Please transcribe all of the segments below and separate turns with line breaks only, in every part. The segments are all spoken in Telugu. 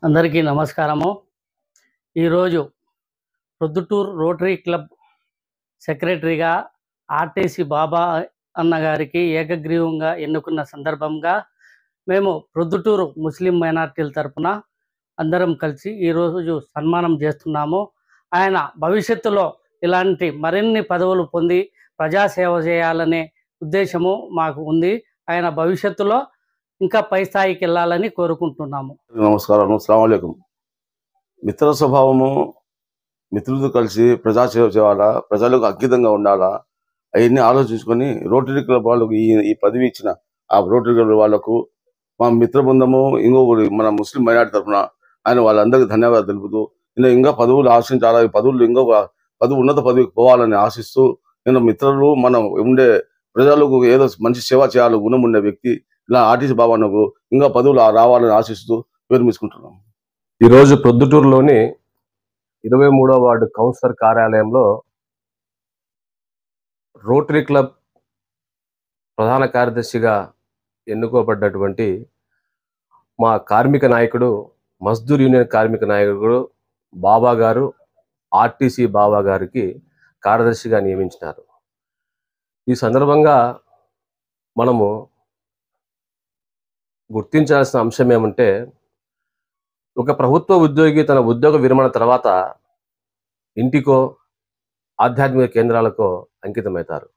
అందరికీ నమస్కారము. ఈరోజు ప్రొద్దుటూరు రోటరీ క్లబ్ సెక్రటరీగా ఆర్టీసీ బాబా అన్నగారికి ఏకగ్రీవంగా ఎన్నుకున్న సందర్భంగా మేము ప్రొద్దుటూరు ముస్లిం మైనార్టీల తరపున అందరం కలిసి ఈరోజు సన్మానం చేస్తున్నాము. ఆయన భవిష్యత్తులో ఇలాంటి మరిన్ని పదవులు పొంది ప్రజాసేవ చేయాలనే ఉద్దేశము మాకు ఉంది. ఆయన భవిష్యత్తులో ఇంకా పై స్థాయికి వెళ్ళాలని కోరుకుంటున్నాము.
నమస్కారం. అస్సలాము అలైకుం. మిత్ర స్వభావము, మిత్రులతో కలిసి ప్రజాసేవ చేయాలా, ప్రజలకు అంకితంగా ఉండాలా, అవన్నీ ఆలోచించుకొని రోటరీ క్లబ్ వాళ్ళకు ఈ పదవి ఇచ్చిన ఆ రోటరీ క్లబ్ వాళ్ళకు మా మిత్ర బృందము ఇంకొకటి మన ముస్లిం మైనార్టీ తరఫున ఆయన వాళ్ళందరికీ ధన్యవాదాలు తెలుపుతూ ఇంకా పదవులు ఆశించాలా, పదవులు ఇంకొక పదవి ఉన్నత పదవికి పోవాలని ఆశిస్తూ నేను మిత్రులు మనం ఉండే ప్రజలకు ఏదో మంచి సేవ చేయాలి గుణం ఉండే వ్యక్తి ఇలా ఆర్టీసీ బాబాకు ఇంకా పదవులు రావాలని ఆశిస్తూ విరమించుకుంటున్నాం.
ఈరోజు ప్రొద్దుటూరులోని 23వ వార్డు కౌన్సిలర్ కార్యాలయంలో రోటరీ క్లబ్ ప్రధాన కార్యదర్శిగా ఎన్నుకోబడ్డటువంటి మా కార్మిక నాయకుడు, మజ్దూర్ యూనియన్ కార్మిక నాయకుడు బాబా గారు ఆర్టీసీ బాబా గారికి కార్యదర్శిగా నియమించినారు. ఈ సందర్భంగా మనము గుర్తించాల్సిన అంశం ఏమంటే, ఒక ప్రభుత్వ ఉద్యోగి తన ఉద్యోగ విరమణ తర్వాత ఇంటికో ఆధ్యాత్మిక కేంద్రాలకో అంకితమవుతారు.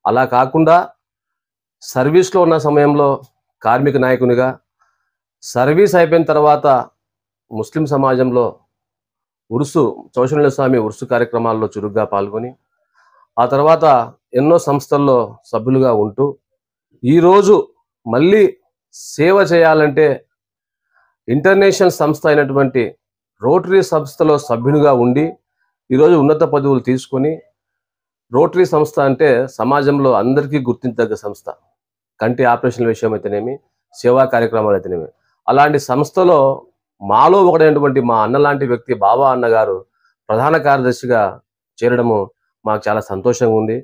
అలా కాకుండా సర్వీస్లో ఉన్న సమయంలో కార్మిక నాయకునిగా, సర్వీస్ అయిపోయిన తర్వాత ముస్లిం సమాజంలో చౌషన్య స్వామి ఉరుసు కార్యక్రమాల్లో చురుగ్గా పాల్గొని ఆ తర్వాత ఎన్నో సంస్థల్లో సభ్యులుగా ఉంటూ ఈరోజు మళ్ళీ సేవ చేయాలంటే ఇంటర్నేషనల్ సంస్థ అయినటువంటి రోటరీ సంస్థలో సభ్యునిగా ఉండి ఈరోజు ఉన్నత పదవులు తీసుకొని, రోటరీ సంస్థ అంటే సమాజంలో అందరికీ గుర్తించదగ్గ సంస్థ. కంటి ఆపరేషన్ల విషయం అయితేనేమి, సేవా కార్యక్రమాలు అయితేనేమి, అలాంటి సంస్థలో మాలో ఒకటైనటువంటి మా అన్నలాంటి వ్యక్తి బాబా అన్నగారు ప్రధాన కార్యదర్శిగా చేరడము మాకు చాలా సంతోషంగా ఉంది.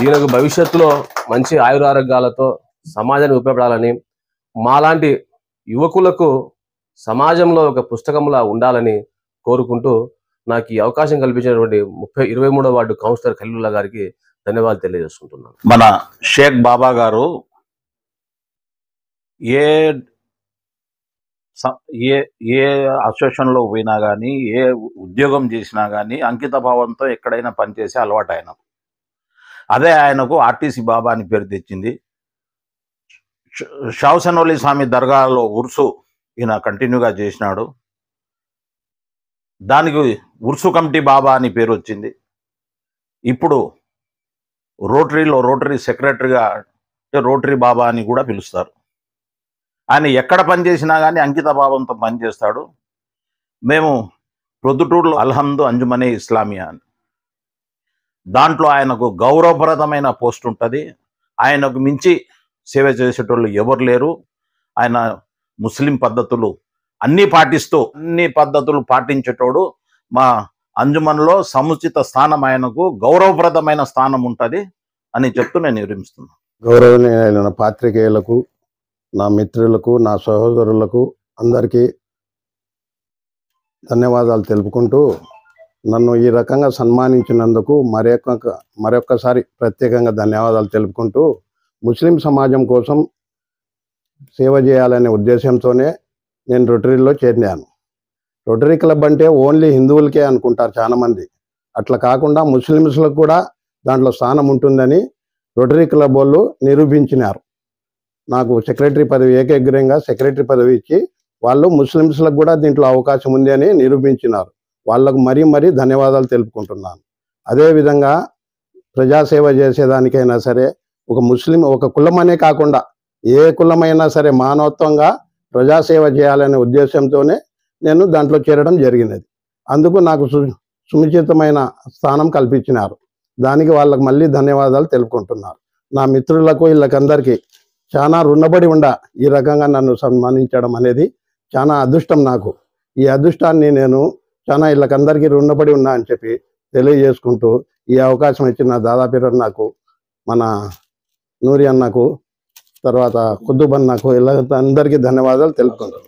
ఈయనకు భవిష్యత్తులో మంచి ఆయురారోగ్యాలతో సమాజానికి ఉపయోగపడాలని, మాలాంటి యువకులకు సమాజంలో ఒక పుస్తకంలా ఉండాలని కోరుకుంటూ నాకు ఈ అవకాశం కల్పించినటువంటి 23వ వార్డు కౌన్సిలర్ ఖలీలుల్లా గారికి ధన్యవాదాలు తెలియజేసుకుంటున్నాను.
మన షేక్ బాబా గారు ఏ అసోసియేషన్లో పోయినా కానీ, ఏ ఉద్యోగం చేసినా కానీ అంకిత భావంతో ఎక్కడైనా పనిచేసే అలవాటు ఆయన. అదే ఆయనకు ఆర్టీసీ బాబా అని పేరు తెచ్చింది. షౌసనోలి స్వామి దర్గాలో ఉర్సు ఈయన కంటిన్యూగా చేసినాడు. దానికి ఉర్సు కమిటీ బాబా అని పేరు వచ్చింది. ఇప్పుడు రోటరీలో రోటరీ సెక్రటరీగా రోటరీ బాబా అని కూడా పిలుస్తారు. ఆయన ఎక్కడ పనిచేసినా కానీ అంకిత భావంతో పనిచేస్తాడు. మేము ప్రొద్దుటూరులో అల్హమ్దు అంజుమనే ఇస్లామియా అని, దాంట్లో ఆయనకు గౌరవప్రదమైన పోస్ట్ ఉంటుంది. ఆయనకు మించి సేవ చేసేటోళ్ళు ఎవరు లేరు. ఆయన ముస్లిం పద్ధతులు అన్ని పద్ధతులు పాటించేటోడు. మా అంజుమన్లో సముచిత స్థానం, ఆయనకు గౌరవప్రదమైన స్థానం ఉంటుంది అని చెప్తూ నేను వివరిస్తున్నాను.
గౌరవనీయులైన పాత్రికేయులకు, నా మిత్రులకు, నా సహోదరులకు అందరికీ ధన్యవాదాలు తెలుపుకుంటూ, నన్ను ఈ రకంగా సన్మానించినందుకు మరొక్కసారి ప్రత్యేకంగా ధన్యవాదాలు తెలుపుకుంటూ, ముస్లిం సమాజం కోసం సేవ చేయాలనే ఉద్దేశంతోనే నేను రోటరీలో చేరినాను. రోటరీ క్లబ్ అంటే ఓన్లీ హిందువులకే అనుకుంటారు చాలామంది. అట్లా కాకుండా ముస్లిమ్స్లకు కూడా దాంట్లో స్థానం ఉంటుందని రోటరీ క్లబ్ వాళ్ళు నిరూపించినారు. నాకు సెక్రటరీ పదవి, ఏకగ్రీవంగా సెక్రటరీ పదవి ఇచ్చి వాళ్ళు ముస్లిమ్స్లకు కూడా దీంట్లో అవకాశం ఉంది అని నిరూపించినారు. వాళ్ళకు మరీ ధన్యవాదాలు తెలుపుకుంటున్నాను. అదేవిధంగా ప్రజాసేవ చేసేదానికైనా సరే ఒక కులం అనే కాకుండా ఏ కులమైనా సరే మానవత్వంగా ప్రజాసేవ చేయాలనే ఉద్దేశంతోనే నేను దాంట్లో చేరడం జరిగినది. అందుకు నాకు సుముచితమైన స్థానం కల్పించినారు. దానికి వాళ్ళకు మళ్ళీ ధన్యవాదాలు తెలుపుకుంటున్నారు. నా మిత్రులకు వీళ్ళకందరికీ చాలా రుణపడి ఈ రకంగా నన్ను సన్మానించడం అనేది చాలా అదృష్టం. నాకు ఈ అదృష్టాన్ని నేను చాలా వీళ్ళకందరికీ రుణపడి ఉన్నా అని చెప్పి తెలియజేసుకుంటూ, ఈ అవకాశం ఇచ్చిన దాదాపు నాకు, మన నూరి అన్నకు, తర్వాత కుద్దుబ్ అన్నకు, వీళ్ళందరికీ ధన్యవాదాలు తెలుపుకుంటాను.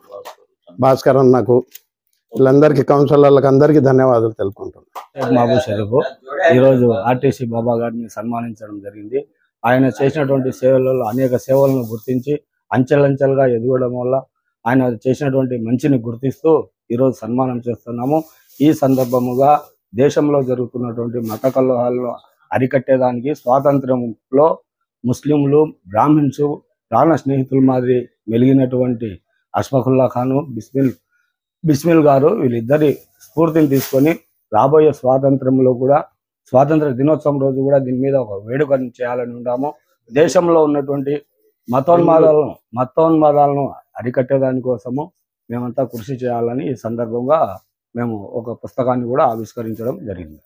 భాస్కర్ అన్నకు, వీళ్ళందరికీ కౌన్సిలర్లకు అందరికీ ధన్యవాదాలు తెలుపుకుంటున్నాను.
మహబూబ్ షరీఫ్ ఈరోజు ఆర్టీసీ బాబా గారిని సన్మానించడం జరిగింది. ఆయన చేసినటువంటి సేవలలో అనేక సేవలను గుర్తించి అంచెలంచెలుగా ఎదగడం వల్ల ఆయన చేసినటువంటి మంచిని గుర్తిస్తూ ఈరోజు సన్మానం చేస్తున్నాము. ఈ సందర్భముగా దేశంలో జరుగుతున్నటువంటి మత కలహాలను అరికట్టేదానికి స్వాతంత్రంలో ముస్లింలు, బ్రాహ్మిన్స్, ప్రాణ స్నేహితుల మాదిరి మెలిగినటువంటి అష్ఫాకుల్లా ఖాను, బిస్మిల్ గారు, వీళ్ళిద్దరి స్ఫూర్తిని తీసుకొని రాబోయే స్వాతంత్రంలో కూడా, స్వాతంత్ర దినోత్సవం రోజు కూడా దీని మీద ఒక వేడుకను చేయాలని ఉన్నాము. దేశంలో ఉన్నటువంటి మతోన్మాదాలను అరికట్టేదాని కోసము మేమంతా కృషి చేయాలని ఈ సందర్భంగా మేము ఒక పుస్తకాన్ని కూడా ఆవిష్కరించడం జరిగింది.